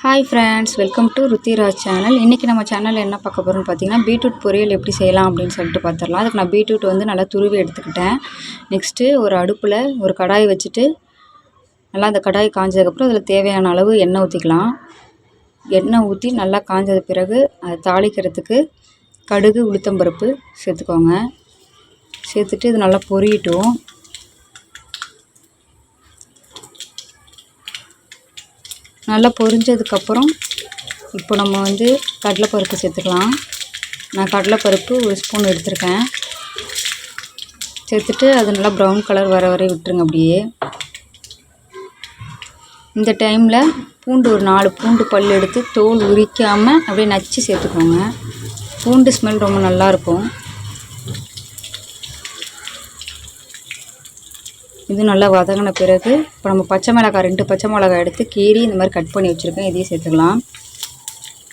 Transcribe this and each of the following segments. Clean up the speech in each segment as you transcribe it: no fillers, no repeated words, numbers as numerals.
Hi friends, welcome to Ruthiraj channel. இன்றைக்கி நம்ம சேனலில் என்ன பார்க்க போகிறோம்னு பார்த்தீங்கன்னா, பீட்ரூட் பொரியல் எப்படி செய்யலாம் அப்படின்னு சொல்லிட்டு பார்த்துடலாம். அதுக்கு நான் பீட்ரூட் நல்லா துருவி எடுத்துக்கிட்டேன். நெக்ஸ்ட்டு ஒரு அடுப்பில் ஒரு கடாய் வச்சுட்டு நல்லா அந்த கடாய் காஞ்சதுக்கப்புறம் அதில் தேவையான அளவு எண்ணெய் ஊற்றிக்கலாம். எண்ணெய் ஊற்றி நல்லா காஞ்சது பிறகு அதை தாளிக்கிறதுக்கு கடுகு உளுத்தம்பருப்பு சேர்த்துக்கோங்க. சேர்த்துட்டு இது நல்லா பொரியட்டும். நல்லா பொரிஞ்சதுக்கப்புறம் இப்போ நம்ம கடலைப்பருப்பு சேர்த்துக்கலாம். நான் கடலைப்பருப்பு ஒரு ஸ்பூன் எடுத்திருக்கேன். சேர்த்துட்டு அது நல்லா ப்ரௌன் கலர் வர வரை விட்டுருங்க. அப்படியே இந்த டைமில் பூண்டு ஒரு 4 பூண்டு பல் எடுத்து தோல் உரிக்காமல் அப்படியே நச்சு சேர்த்துக்கோங்க. பூண்டு ஸ்மெல் ரொம்ப நல்லாயிருக்கும். இது நல்லா வதங்கின பிறகு இப்போ நம்ம பச்சை மிளகாய் 2 பச்சை மிளகாய் எடுத்து கீறி இந்த மாதிரி கட் பண்ணி வச்சுருக்கேன். இதையும் சேர்த்துக்கலாம்.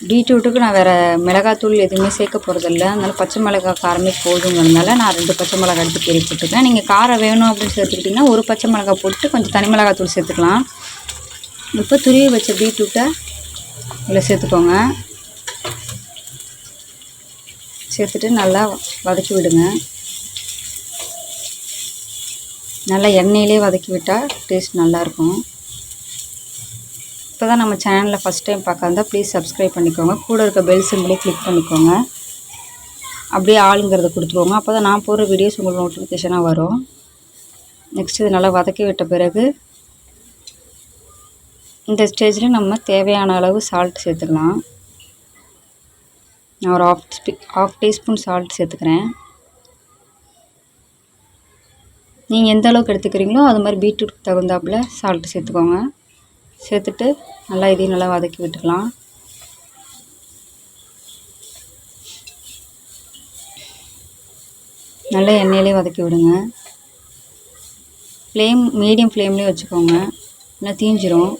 பீட்ரூட்டுக்கு நான் வேறு மிளகாத்தூள் எதுவுமே சேர்க்க போகிறதில்ல. அதனால் பச்சை மிளகாய் காரமே போதுங்கிறதுனால நான் 2 பச்சை மிளகாய் எடுத்து கீறி போட்டுருக்கேன். நீங்கள் காரம் வேணும் அப்படின்னு சேர்த்துக்கிட்டிங்கன்னா ஒரு பச்சை மிளகாய் போட்டு கொஞ்சம் தனி மிளகாத்தூள் சேர்த்துக்கலாம். இப்போ துருவி வச்ச பீட்ரூட்டை இதில் சேர்த்துக்கோங்க. சேர்த்துட்டு நல்லா வதக்கி விடுங்க. நல்லா எண்ணெயிலே வதக்கி விட்டால் டேஸ்ட் நல்லாயிருக்கும். இப்போ தான் நம்ம சேனலில் ஃபஸ்ட் டைம் பார்க்காந்தா ப்ளீஸ் சப்ஸ்கிரைப் பண்ணிக்கோங்க. கூட இருக்க பெல் சிம்பிளே கிளிக் பண்ணிக்கோங்க. அப்படியே ஆளுங்கிறத கொடுத்துருவோங்க. அப்போ தான் நான் போடுற வீடியோஸ் உங்களுக்கு நோட்டிஃபிகேஷனாக வரும். நெக்ஸ்ட் இது நல்லா வதக்கி விட்ட பிறகு இந்த ஸ்டேஜில் நம்ம தேவையான அளவு சால்ட் சேர்த்துக்கலாம். நான் ஒரு ஆஃப் டீஸ்பூன் சால்ட் சேர்த்துக்கிறேன். நீங்கள் எந்த அளவுக்கு எடுத்துக்கிறீங்களோ அது மாதிரி பீட்ரூட் தகுந்தாப்பில் சால்ட்டு சேர்த்துக்கோங்க. சேர்த்துட்டு நல்லா இதையும் நல்லா வதக்கி விட்டுக்கலாம். நல்லா எண்ணெயிலே வதக்கி விடுங்க. மீடியம் ஃப்ளேம்லேயே வச்சுக்கோங்க. நல்லா தீஞ்சிரும்.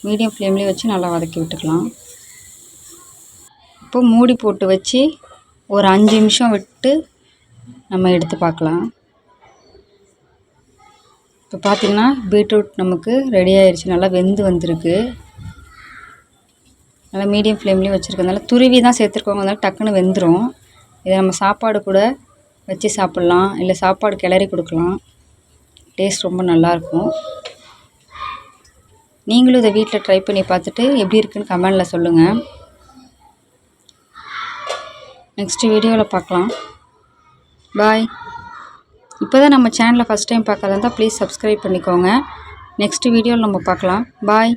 மீடியம் ஃப்ளேம்லேயே வச்சு நல்லா வதக்கி விட்டுக்கலாம். இப்போ மூடி போட்டு வச்சு ஒரு 5 நிமிஷம் விட்டு நம்ம எடுத்து பார்க்கலாம். இப்போ பார்த்திங்கன்னா பீட்ரூட் நமக்கு ரெடி ஆகிடுச்சு. நல்லா வெந்து வந்திருக்கு. நல்லா மீடியம் ஃப்ளேம்லேயும் வச்சுருக்கனால துருவி தான் சேர்த்துருக்கோங்க. அதனால் டக்குன்னு வெந்துடும். இதை நம்ம சாப்பாடு கூட வச்சு சாப்பிட்லாம், இல்லை சாப்பாடு கிளறி கொடுக்கலாம். டேஸ்ட் ரொம்ப நல்லாயிருக்கும். நீங்களும் இதை வீட்டில் ட்ரை பண்ணி பார்த்துட்டு எப்படி இருக்குன்னு கமெண்டில் சொல்லுங்கள். நெக்ஸ்ட்டு வீடியோவில் பார்க்கலாம். பாய். இப்போ தான் நம்ம சேனலை ஃபஸ்ட் டைம் பார்க்காதா இருந்தால் ப்ளீஸ் சப்ஸ்கிரைப் பண்ணிக்கோங்க. நெக்ஸ்ட் வீடியோவில் நம்ம பார்க்கலாம். பாய்.